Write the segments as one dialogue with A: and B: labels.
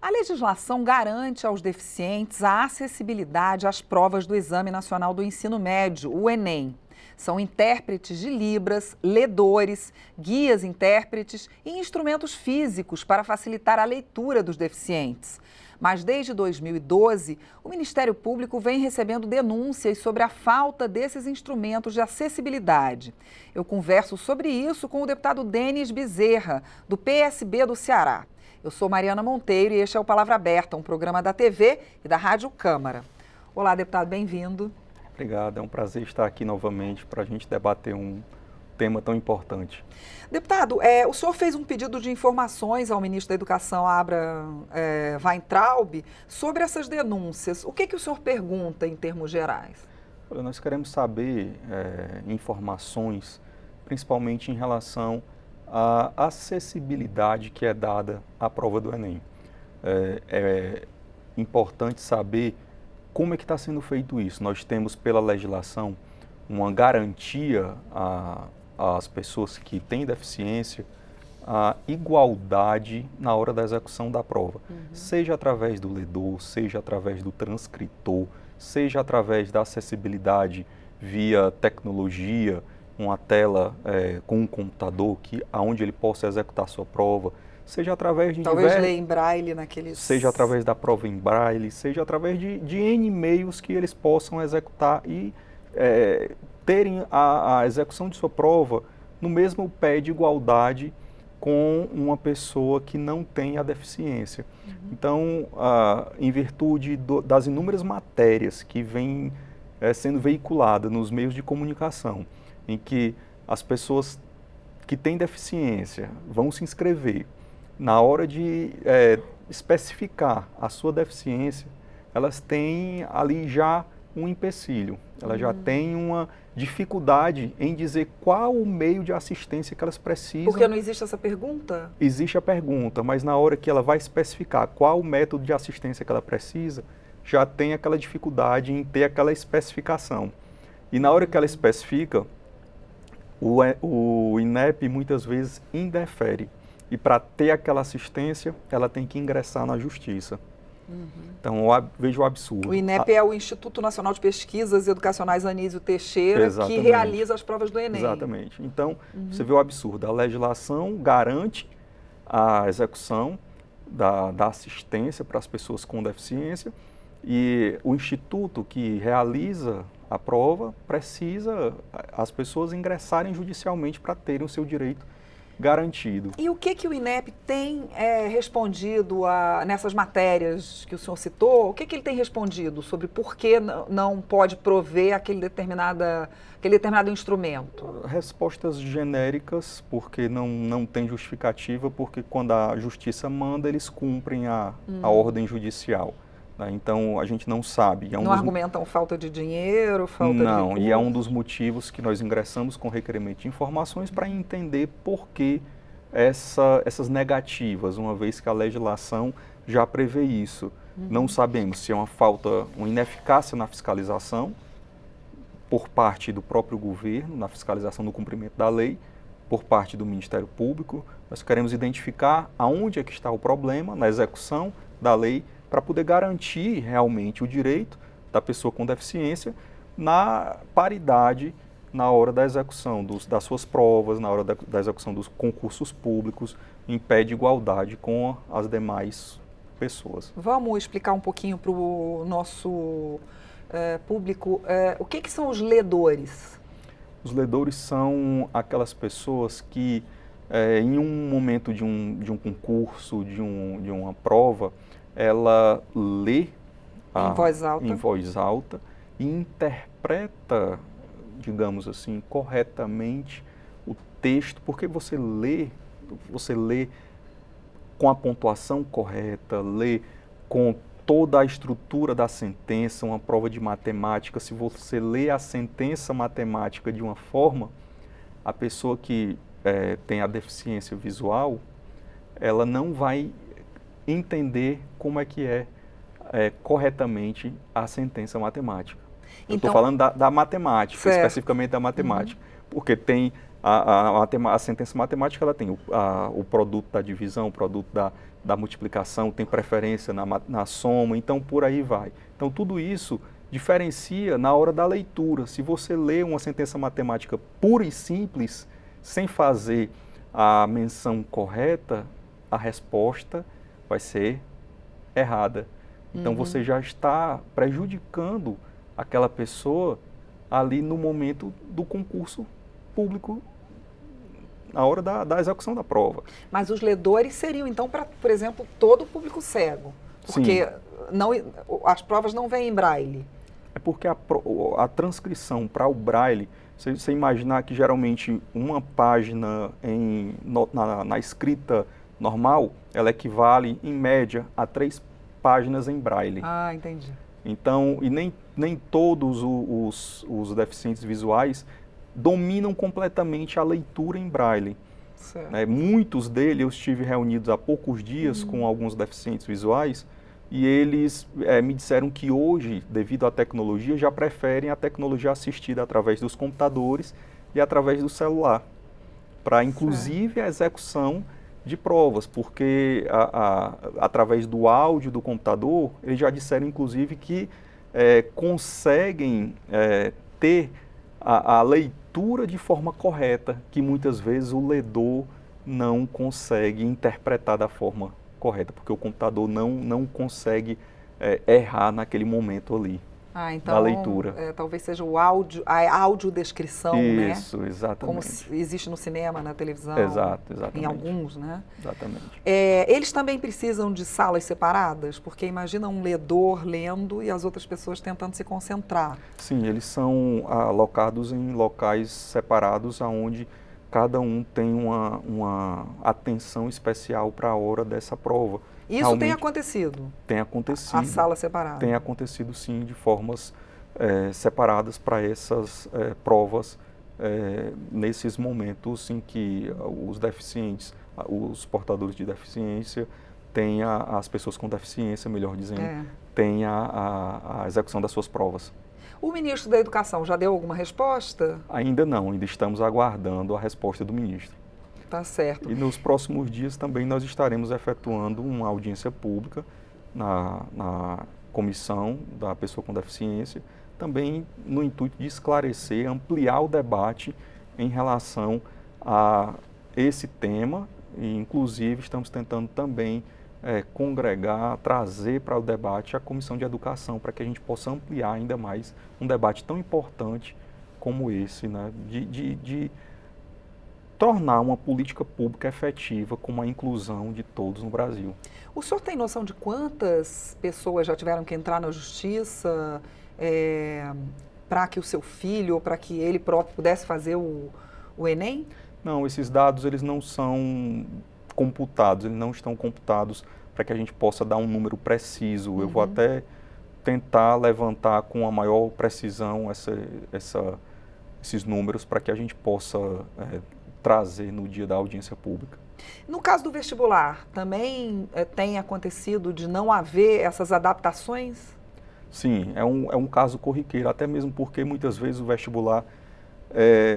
A: A legislação garante aos deficientes a acessibilidade às provas do Exame Nacional do Ensino Médio, o Enem. São intérpretes de Libras, ledores, guias intérpretes e instrumentos físicos para facilitar a leitura dos deficientes. Mas desde 2012, o Ministério Público vem recebendo denúncias sobre a falta desses instrumentos de acessibilidade. Eu converso sobre isso com o deputado Denis Bezerra, do PSB do Ceará. Eu sou Mariana Monteiro e este é o Palavra Aberta, um programa da TV e da Rádio Câmara. Olá, deputado, bem-vindo.
B: Obrigado, é um prazer estar aqui novamente para a gente debater um tema tão importante.
A: Deputado, o senhor fez um pedido de informações ao ministro da Educação, Abraham Weintraub, sobre essas denúncias. O que o senhor pergunta em termos gerais?
B: Olha, nós queremos saber informações, principalmente em relação à acessibilidade que é dada à prova do Enem. É importante saber como é que está sendo feito isso. Nós temos, pela legislação, uma garantia às pessoas que têm deficiência, a igualdade na hora da execução da prova, seja através do ledor, seja através do transcritor, seja através da acessibilidade via tecnologia, uma tela com um computador onde ele possa executar sua prova, seja através de
A: talvez ler em braille naqueles...
B: Seja através da prova em braille, seja através de N meios que eles possam executar e terem a execução de sua prova no mesmo pé de igualdade com uma pessoa que não tem a deficiência. Então, em virtude das inúmeras matérias que vêm sendo veiculadas nos meios de comunicação, em que as pessoas que têm deficiência vão se inscrever, na hora de especificar a sua deficiência, elas têm ali já um empecilho, elas já têm uma dificuldade em dizer qual o meio de assistência que elas precisam.
A: Porque não existe essa pergunta?
B: Existe a pergunta, mas na hora que ela vai especificar qual o método de assistência que ela precisa, já tem aquela dificuldade em ter aquela especificação. E na hora que ela especifica, o INEP muitas vezes indefere. E para ter aquela assistência, ela tem que ingressar na justiça. Então, vejo o absurdo.
A: O INEP é o Instituto Nacional de Pesquisas Educacionais Anísio Teixeira,
B: Exatamente.
A: Que realiza as provas do Enem.
B: Exatamente. Então, você vê o absurdo. A legislação garante a execução da assistência para as pessoas com deficiência e o instituto que realiza a prova precisa as pessoas ingressarem judicialmente para terem o seu direito garantido.
A: E o que o INEP tem respondido nessas matérias que o senhor citou? O que ele tem respondido sobre por que não pode prover aquele determinado instrumento?
B: Respostas genéricas, porque não tem justificativa, porque quando a justiça manda, eles cumprem a ordem judicial. Então, a gente não sabe.
A: Não argumentam falta de dinheiro, falta de recursos?
B: Não, e é um dos motivos que nós ingressamos com requerimento de informações para entender por que essas negativas, uma vez que a legislação já prevê isso. Não sabemos se é uma ineficácia na fiscalização por parte do próprio governo, na fiscalização do cumprimento da lei, por parte do Ministério Público. Nós queremos identificar aonde é que está o problema na execução da lei, para poder garantir realmente o direito da pessoa com deficiência na paridade na hora da execução das suas provas, na hora da execução dos concursos públicos, em pé de igualdade com as demais pessoas.
A: Vamos explicar um pouquinho para o nosso público o que são os ledores?
B: Os ledores são aquelas pessoas que, em um momento de um concurso, de uma prova, ela lê em voz alta e interpreta, digamos assim, corretamente o texto, porque você lê com a pontuação correta, lê com toda a estrutura da sentença, uma prova de matemática. Se você lê a sentença matemática de uma forma, a pessoa que tem a deficiência visual, ela não vai entender como é que corretamente a sentença matemática. Eu estou falando da matemática, especificamente da matemática, porque tem A sentença matemática ela tem o produto da divisão, o produto da multiplicação, tem preferência na soma, então por aí vai. Então tudo isso diferencia na hora da leitura. Se você lê uma sentença matemática pura e simples, sem fazer a menção correta, a resposta vai ser errada. Então você já está prejudicando aquela pessoa ali no momento do concurso público, na hora da execução da prova.
A: Mas os ledores seriam, então, para, por exemplo, todo o público cego? Porque as provas não vêm em braille.
B: É porque a transcrição para o braille, você imaginar que geralmente uma página na escrita normal, ela equivale, em média, a 3 páginas em braille.
A: Ah, entendi.
B: Então, e nem todos os deficientes visuais dominam completamente a leitura em braille. Muitos deles, eu estive reunidos há poucos dias com alguns deficientes visuais e eles me disseram que hoje, devido à tecnologia, já preferem a tecnologia assistida através dos computadores e através do celular, para inclusive a execução de provas, porque através do áudio do computador, eles já disseram inclusive que conseguem ter a leitura de forma correta, que muitas vezes o ledor não consegue interpretar da forma correta, porque o computador não consegue errar naquele momento ali,
A: então,
B: da leitura.
A: Talvez seja a audiodescrição, né?
B: Isso, exatamente.
A: Como existe no cinema, na televisão.
B: Exatamente.
A: Em alguns, né?
B: Exatamente.
A: Eles também precisam de salas separadas? Porque imagina um ledor lendo e as outras pessoas tentando se concentrar.
B: Sim, eles são alocados em locais separados, onde cada um tem uma atenção especial para a hora dessa prova.
A: Isso realmente, tem acontecido?
B: Tem acontecido.
A: A sala separada?
B: Tem acontecido, sim, de formas separadas para essas provas, nesses momentos em que os deficientes, os portadores de deficiência, têm as pessoas com deficiência, melhor dizendo, têm a execução das suas provas.
A: O ministro da Educação já deu alguma resposta?
B: Ainda não, ainda estamos aguardando a resposta do ministro.
A: Tá certo.
B: E nos próximos dias também nós estaremos efetuando uma audiência pública na comissão da pessoa com deficiência, também no intuito de esclarecer, ampliar o debate em relação a esse tema, e inclusive estamos tentando também congregar, trazer para o debate a Comissão de Educação, para que a gente possa ampliar ainda mais um debate tão importante como esse, né, de tornar uma política pública efetiva com a inclusão de todos no Brasil.
A: O senhor tem noção de quantas pessoas já tiveram que entrar na justiça para que o seu filho ou para que ele próprio pudesse fazer o Enem?
B: Não, esses dados eles não são computados, eles não estão computados para que a gente possa dar um número preciso. Eu vou até tentar levantar com a maior precisão esses números para que a gente possa trazer no dia da audiência pública.
A: No caso do vestibular, também tem acontecido de não haver essas adaptações?
B: Sim, é um caso corriqueiro, até mesmo porque muitas vezes o vestibular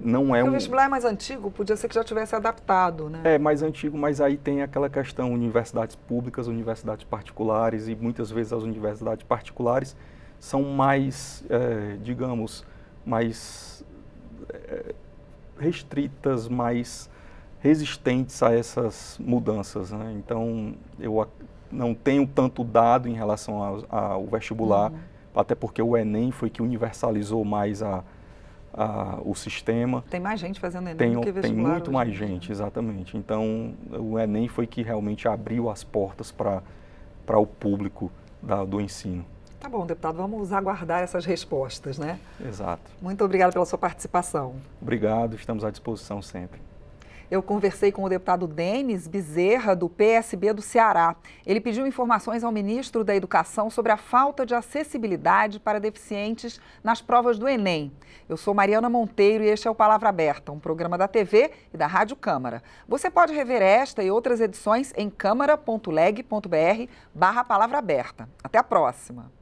B: não é
A: o vestibular é mais antigo, podia ser que já tivesse adaptado, né?
B: É mais antigo, mas aí tem aquela questão, universidades públicas, universidades particulares, e muitas vezes as universidades particulares são mais, digamos, mais restritas, mais resistentes a essas mudanças, né? Então, eu não tenho tanto dado em relação ao vestibular, até porque o Enem foi que universalizou mais o sistema.
A: Tem mais gente fazendo Enem do que vestibular.
B: Tem muito mais gente, exatamente. Então, o Enem foi que realmente abriu as portas para o público do ensino.
A: Tá bom, deputado, vamos aguardar essas respostas, né?
B: Exato.
A: Muito obrigada pela sua participação.
B: Obrigado, estamos à disposição sempre.
A: Eu conversei com o deputado Denis Bezerra, do PSB do Ceará. Ele pediu informações ao ministro da Educação sobre a falta de acessibilidade para deficientes nas provas do Enem. Eu sou Mariana Monteiro e este é o Palavra Aberta, um programa da TV e da Rádio Câmara. Você pode rever esta e outras edições em câmara.leg.br/palavra aberta. Até a próxima!